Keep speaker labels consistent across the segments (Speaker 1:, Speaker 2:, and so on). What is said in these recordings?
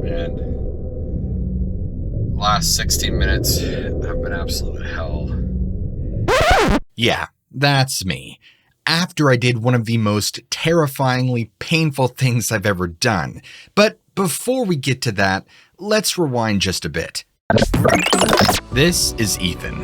Speaker 1: And the last 16 minutes have been absolute hell.
Speaker 2: Yeah, that's me. After I did one of the most terrifyingly painful things I've ever done. But before we get to that, let's rewind just a bit. This is Ethan,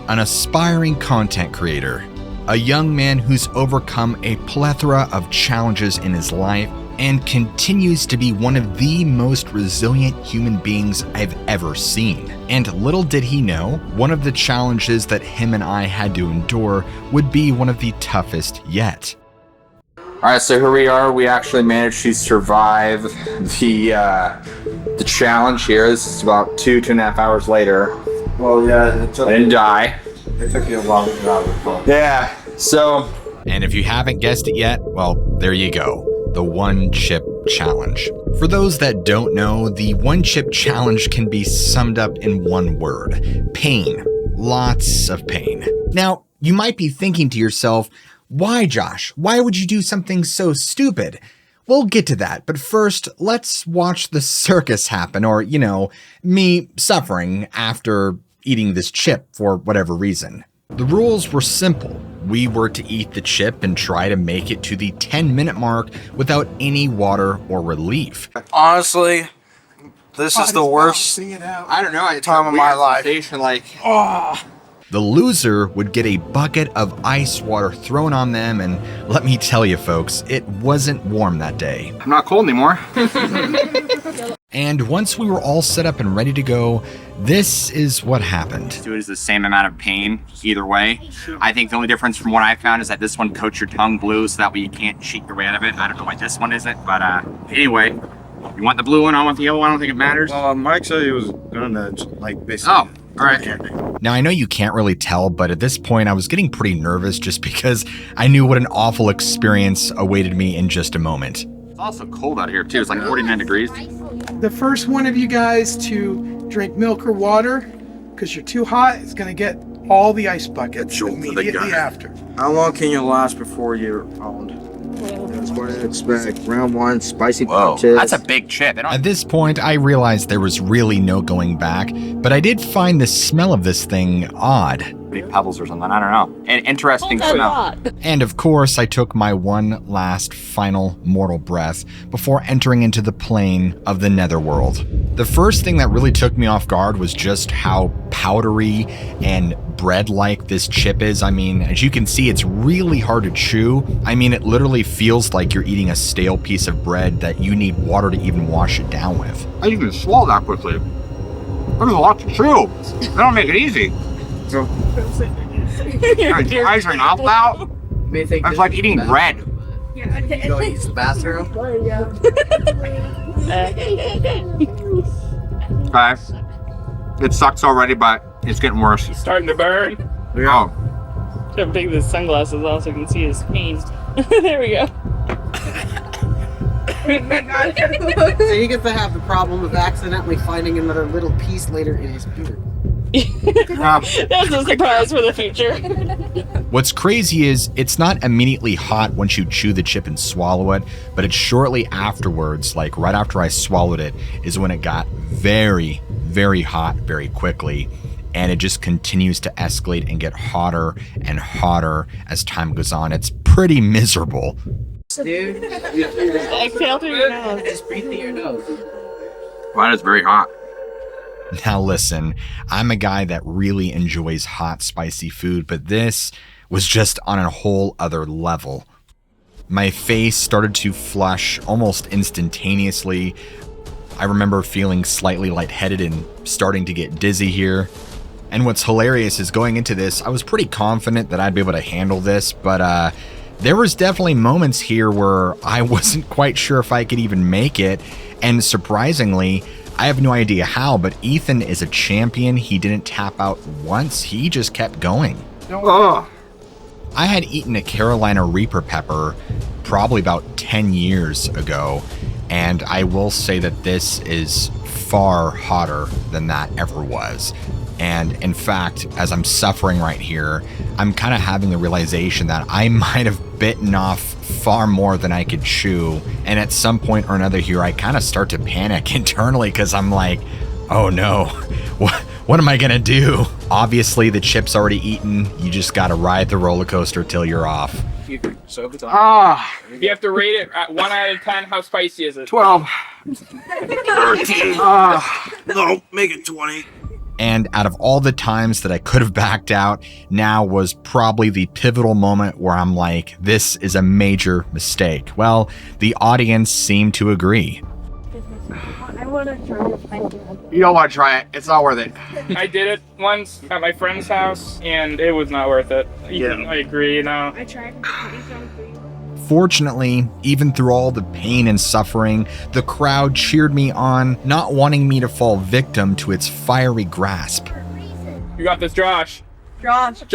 Speaker 2: an aspiring content creator, a young man who's overcome a plethora of challenges in his life and continues to be one of the most resilient human beings I've ever seen. And little did he know, one of the challenges that him and I had to endure would be one of the toughest yet.
Speaker 3: Alright, so here we are. We actually managed to survive the challenge here. This is about 2.5 hours later.
Speaker 4: Well, yeah,
Speaker 3: I didn't die.
Speaker 4: It took you a long time.
Speaker 3: Yeah, so...
Speaker 2: And if you haven't guessed it yet, well, there you go. The One Chip Challenge. For those that don't know, the One Chip Challenge can be summed up in one word: pain. Lots of pain. Now, you might be thinking to yourself, why, Josh? Why would you do something so stupid? We'll get to that, but first, let's watch the circus happen, or, me suffering after eating this chip for whatever reason. The rules were simple. We were to eat the chip and try to make it to the 10-minute mark without any water or relief.
Speaker 4: Honestly, this is the worst time of my life.
Speaker 2: The loser would get a bucket of ice water thrown on them, and let me tell you folks, it wasn't warm that day.
Speaker 3: I'm not cold anymore.
Speaker 2: And once we were all set up and ready to go, this is what happened.
Speaker 5: It is the same amount of pain either way. I think the only difference from what I found is that this one coats your tongue blue so that way you can't cheat your way out of it. I don't know why this one isn't, but anyway, you want the blue one, I want the yellow one, I don't think it matters.
Speaker 4: Mike said he was gonna, basically...
Speaker 5: Oh, all right.
Speaker 2: Now, I know you can't really tell, but at this point I was getting pretty nervous just because I knew what an awful experience awaited me in just a moment.
Speaker 5: It's also cold out here too, it's like 49 degrees.
Speaker 6: The first one of you guys to drink milk or water, because you're too hot, is going to get all the ice buckets immediately after.
Speaker 4: How long can you last before you're owned? That's what I expect. Round one, spicy chips.
Speaker 5: That's a big chip.
Speaker 2: At this point, I realized there was really no going back, but I did find the smell of this thing odd.
Speaker 5: Maybe pebbles or something, I don't know. An interesting smell.
Speaker 2: And of course, I took my one last final mortal breath before entering into the plane of the netherworld. The first thing that really took me off guard was just how powdery and bread-like this chip is. I mean, as you can see, it's really hard to chew. I mean, it literally feels like you're eating a stale piece of bread that you need water to even wash it down with.
Speaker 5: I didn't even swallow that quickly. There's a lot to chew. They don't make it easy.
Speaker 4: So,
Speaker 5: Your eyes are not out. It's like eating bread.
Speaker 7: Go use the bathroom.
Speaker 5: Okay. It sucks already, but it's getting worse.
Speaker 8: He's starting to burn.
Speaker 5: Oh.
Speaker 8: I'm taking the sunglasses off so I can see his pain. There we go.
Speaker 7: So you get to have the problem of accidentally finding another little piece later in his beard.
Speaker 8: That's a surprise for the future.
Speaker 2: What's crazy is it's not immediately hot once you chew the chip and swallow it, but it's shortly afterwards, like right after I swallowed it, is when it got very, very hot very quickly. And it just continues to escalate and get hotter and hotter as time goes on. It's pretty miserable.
Speaker 7: Dude,
Speaker 8: Exhale through your nose.
Speaker 7: just breathe through your nose.
Speaker 5: Well, it's very hot.
Speaker 2: Now listen, I'm a guy that really enjoys hot, spicy food, but this was just on a whole other level. My face started to flush almost instantaneously. I remember feeling slightly lightheaded and starting to get dizzy here. And what's hilarious is going into this, I was pretty confident that I'd be able to handle this, but there was definitely moments here where I wasn't quite sure if I could even make it. And surprisingly, I have no idea how, but Ethan is a champion. He didn't tap out once. He just kept going.
Speaker 5: Oh.
Speaker 2: I had eaten a Carolina Reaper pepper probably about 10 years ago, and I will say that this is far hotter than that ever was. And in fact, as I'm suffering right here, I'm kind of having the realization that I might have bitten off far more than I could chew. And at some point or another here, I kind of start to panic internally because I'm like, oh no, what am I gonna do? Obviously, the chip's already eaten. You just gotta ride the roller coaster till you're off.
Speaker 5: You have to rate it at 1 out of 10. How spicy is it?
Speaker 4: 12. 13. No, make it 20.
Speaker 2: And out of all the times that I could have backed out, now was probably the pivotal moment where I'm like, this is a major mistake. Well, the audience seemed to agree.
Speaker 9: I want to try it.
Speaker 3: You don't want to try it. It's not worth it.
Speaker 8: I did it once at my friend's house, and it was not worth it.
Speaker 3: Yeah.
Speaker 8: I agree, you know.
Speaker 9: I tried.
Speaker 2: Fortunately, even through all the pain and suffering, the crowd cheered me on, not wanting me to fall victim to its fiery grasp.
Speaker 8: You got this, Josh.
Speaker 9: Josh.
Speaker 8: It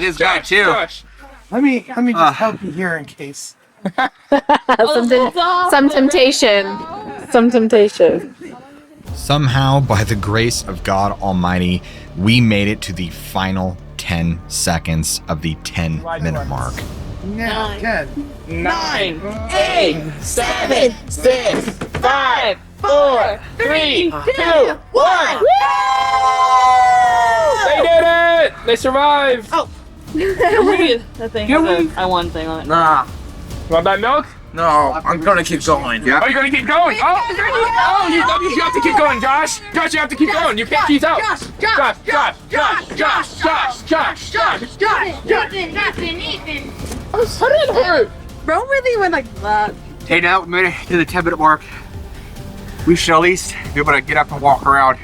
Speaker 3: is good too.
Speaker 8: Josh.
Speaker 6: Let me just help you here in case.
Speaker 9: Some temptation. Some temptation.
Speaker 2: Somehow, by the grace of God Almighty, we made it to the final 10 seconds of the 10-minute mark.
Speaker 6: Now, 10.
Speaker 8: 9, 8, 7, 6, 5, 4, 3, 2, 1. They did it! They survived!
Speaker 7: Oh.
Speaker 8: The thing has a one thing on it.
Speaker 4: Nah.
Speaker 8: You want that milk?
Speaker 4: No, I'm gonna keep going. Yeah.
Speaker 8: Oh, you're gonna keep going? Oh, you have to keep going, Josh! Josh, you have to keep going! You can't keep out! Josh!
Speaker 9: Ethan.
Speaker 8: Oh, so did it hurt!
Speaker 7: Bro really went like that.
Speaker 3: Hey, now we made it to the 10-minute mark. We should at least be able to get up and walk around.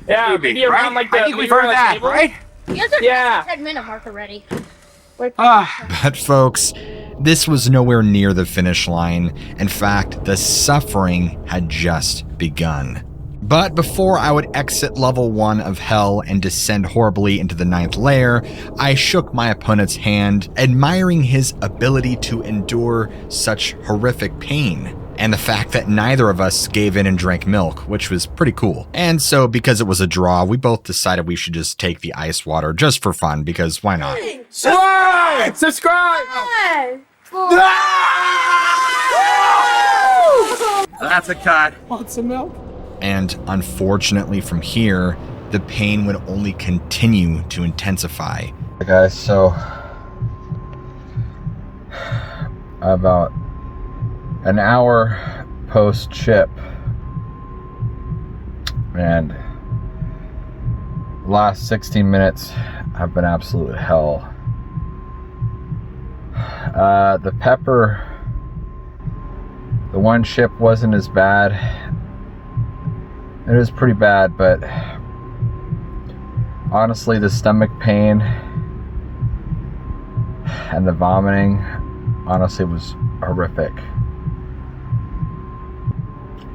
Speaker 8: Yeah, maybe around like the...
Speaker 3: I think we've heard that,
Speaker 8: table.
Speaker 3: right?
Speaker 8: Yeah.
Speaker 9: 10-minute mark already.
Speaker 2: But folks, this was nowhere near the finish line. In fact, the suffering had just begun. But before I would exit level 1 of hell and descend horribly into the 9th layer, I shook my opponent's hand, admiring his ability to endure such horrific pain, and the fact that neither of us gave in and drank milk, which was pretty cool. And so, because it was a draw, we both decided we should just take the ice water just for fun, because why not?
Speaker 8: Subscribe!
Speaker 4: That's a cut.
Speaker 6: Want some milk?
Speaker 2: And unfortunately from here, the pain would only continue to intensify.
Speaker 1: Hey guys, so about an hour post chip, and last 16 minutes have been absolute hell. The pepper, the one chip wasn't as bad. It was pretty bad, but honestly, the stomach pain and the vomiting, honestly, was horrific.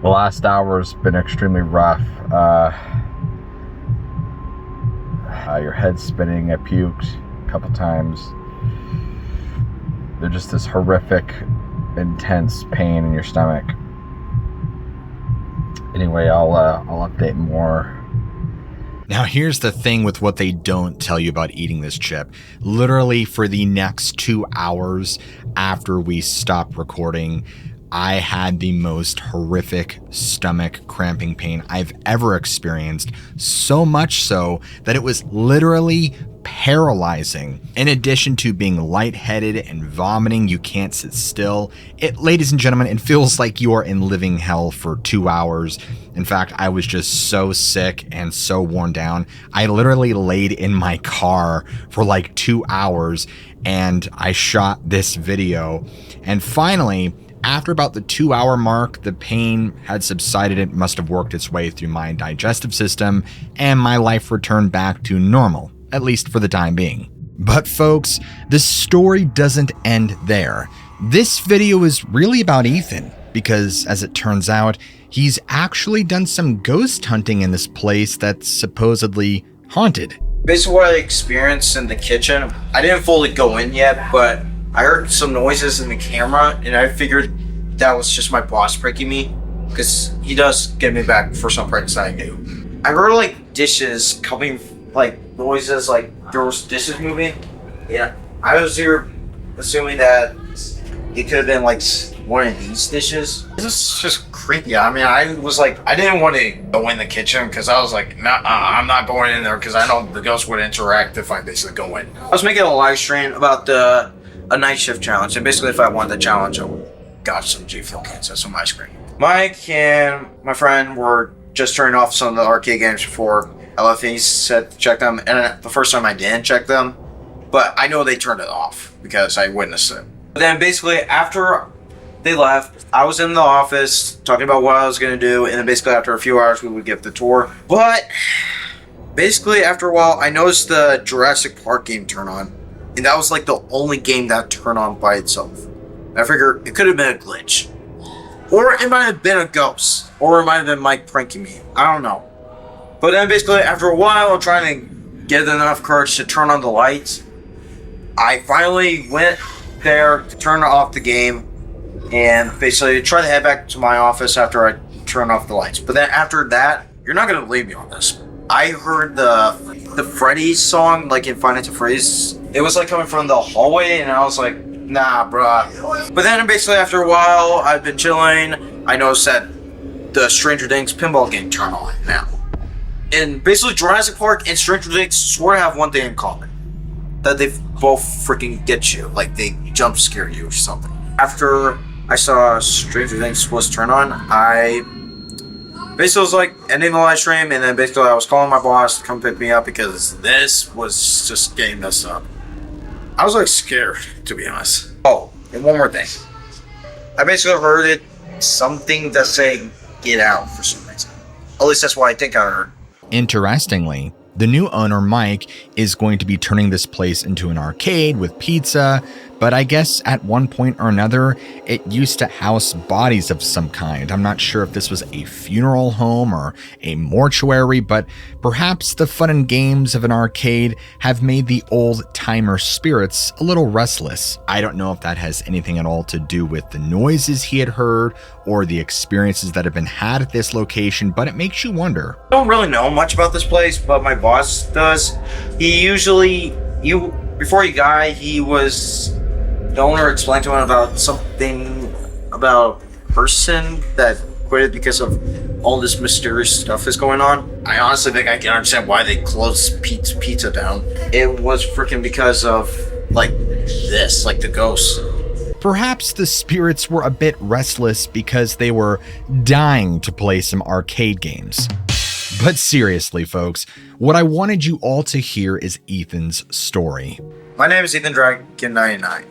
Speaker 1: The last hour has been extremely rough. Your head's spinning. I puked a couple times. There's just this horrific, intense pain in your stomach. Anyway, I'll update more.
Speaker 2: Now here's the thing with what they don't tell you about eating this chip. Literally for the next 2 hours after we stopped recording, I had the most horrific stomach cramping pain I've ever experienced, so much so that it was literally paralyzing. In addition to being lightheaded and vomiting, you can't sit still. Ladies and gentlemen, it feels like you are in living hell for 2 hours. In fact, I was just so sick and so worn down. I literally laid in my car for like 2 hours and I shot this video. And finally, after about the 2 hour mark, the pain had subsided. It must have worked its way through my digestive system and my life returned back to normal, at least for the time being. But folks, the story doesn't end there. This video is really about Ethan, because as it turns out, he's actually done some ghost hunting in this place that's supposedly haunted.
Speaker 4: Basically what I experienced in the kitchen, I didn't fully go in yet, but I heard some noises in the camera and I figured that was just my boss pranking me, because he does get me back for some pranks that I do. I heard like dishes coming, like noises, like there was dishes moving. Yeah, I was here assuming that it could have been like one of these dishes. This is just creepy. I mean, I was like, I didn't want to go in the kitchen because I was like, nah, I'm not going in there because I know the ghost would interact if I basically go in. I was making a live stream about a night shift challenge, and basically if I won the challenge, I would got some G Fuel cans and some ice cream. Mike and my friend were just turning off some of the arcade games before I left, and he said to check them, and the first time I didn't check them, but I know they turned it off because I witnessed it. But then basically after they left, I was in the office talking about what I was going to do, and then basically after a few hours we would give the tour. But basically after a while I noticed the Jurassic Park game turn on, and that was like the only game that turned on by itself. I figure it could have been a glitch, or it might have been a ghost, or it might have been Mike pranking me. I don't know. But then basically after a while of trying to get enough courage to turn on the lights, I finally went there to turn off the game and basically try to head back to my office after I turn off the lights. But then after that, you're not gonna believe me on this, I heard the Freddy's song, like in Five Nights at Freddy's. It was like coming from the hallway, and I was like, nah, bruh. But then basically after a while, I've been chilling. I noticed that the Stranger Things pinball game turned on now. And basically Jurassic Park and Stranger Things swear to have one thing in common. That they both freaking get you. Like they jump scare you or something. After I saw Stranger Things supposed to turn on, I basically was like ending the live stream, and then basically I was calling my boss to come pick me up because this was just getting messed up. I was like scared, to be honest. Oh, and one more thing. I basically heard it, something that's saying get out for some reason. At least that's what I think I heard.
Speaker 2: Interestingly, the new owner, Mike, is going to be turning this place into an arcade with pizza, but I guess at one point or another, it used to house bodies of some kind. I'm not sure if this was a funeral home or a mortuary, but perhaps the fun and games of an arcade have made the old-timer spirits a little restless. I don't know if that has anything at all to do with the noises he had heard or the experiences that have been had at this location, but it makes you wonder.
Speaker 4: I don't really know much about this place, but my boss does. Before he died, the owner explained to him about something about a person that quit because of all this mysterious stuff that's going on. I honestly think I can understand why they closed pizza down. It was freaking because of like this, like the ghosts.
Speaker 2: Perhaps the spirits were a bit restless because they were dying to play some arcade games. But seriously, folks, what I wanted you all to hear is Ethan's story.
Speaker 4: My name is Ethan Dragon 99,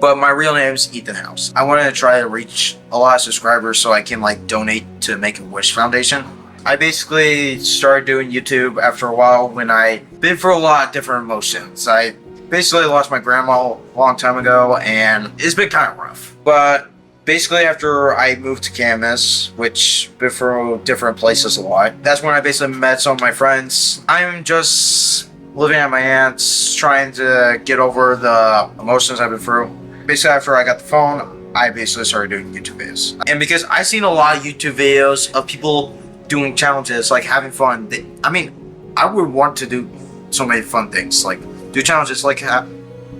Speaker 4: but my real name is Ethan House. I wanted to try to reach a lot of subscribers so I can like donate to Make-A-Wish Foundation. I basically started doing YouTube after a while when I've been through a lot of different emotions. I basically lost my grandma a long time ago, and it's been kind of rough. But basically after I moved to Camas, which been through different places a lot, that's when I basically met some of my friends. I'm just living at my aunt's, trying to get over the emotions I've been through. Basically after I got the phone, I basically started doing YouTube videos. And because I've seen a lot of YouTube videos of people doing challenges, like having fun. I would want to do so many fun things, like do challenges, like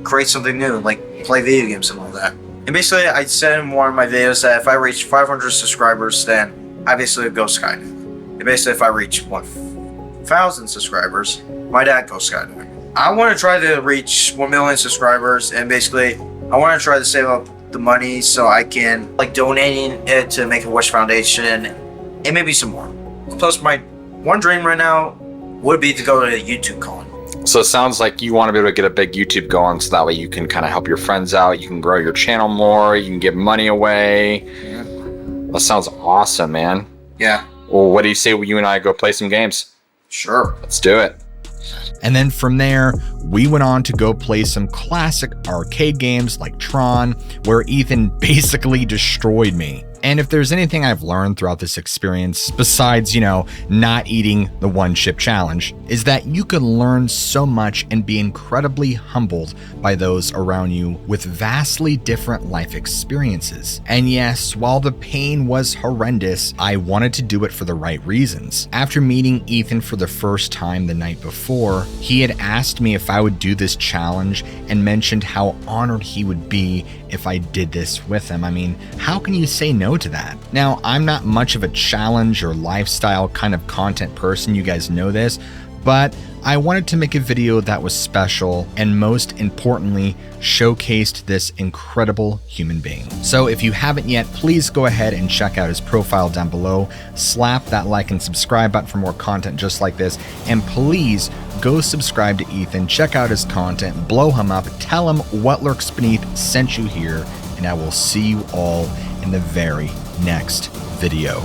Speaker 4: create something new, like play video games and all that. And basically I said in one of my videos that if I reach 500 subscribers, then I basically go skydiving. And basically if I reach 1,000 subscribers, my dad goes skydiving. I want to try to reach 1 million subscribers, and basically I want to try to save up the money so I can like donating it to Make-A-Wish Foundation and maybe some more. Plus my one dream right now would be to go to a YouTube con.
Speaker 3: So it sounds like you want to be able to get a big YouTube going so that way you can kind of help your friends out, you can grow your channel more, you can give money away. Yeah. That sounds awesome, man.
Speaker 4: Yeah.
Speaker 3: Well, what do you say you and I go play some games?
Speaker 4: Sure.
Speaker 3: Let's do it.
Speaker 2: And then from there, we went on to go play some classic arcade games like Tron, where Ethan basically destroyed me. And if there's anything I've learned throughout this experience, besides, not eating the one chip challenge, is that you can learn so much and be incredibly humbled by those around you with vastly different life experiences. And yes, while the pain was horrendous, I wanted to do it for the right reasons. After meeting Ethan for the first time the night before, he had asked me if I would do this challenge and mentioned how honored he would be if I did this with him. I mean, how can you say no to that? Now, I'm not much of a challenge or lifestyle kind of content person, you guys know this, but I wanted to make a video that was special and most importantly, showcased this incredible human being. So if you haven't yet, please go ahead and check out his profile down below, slap that like and subscribe button for more content just like this, and please go subscribe to Ethan, check out his content, blow him up, tell him what Lurks Beneath sent you here, and I will see you all in the very next video.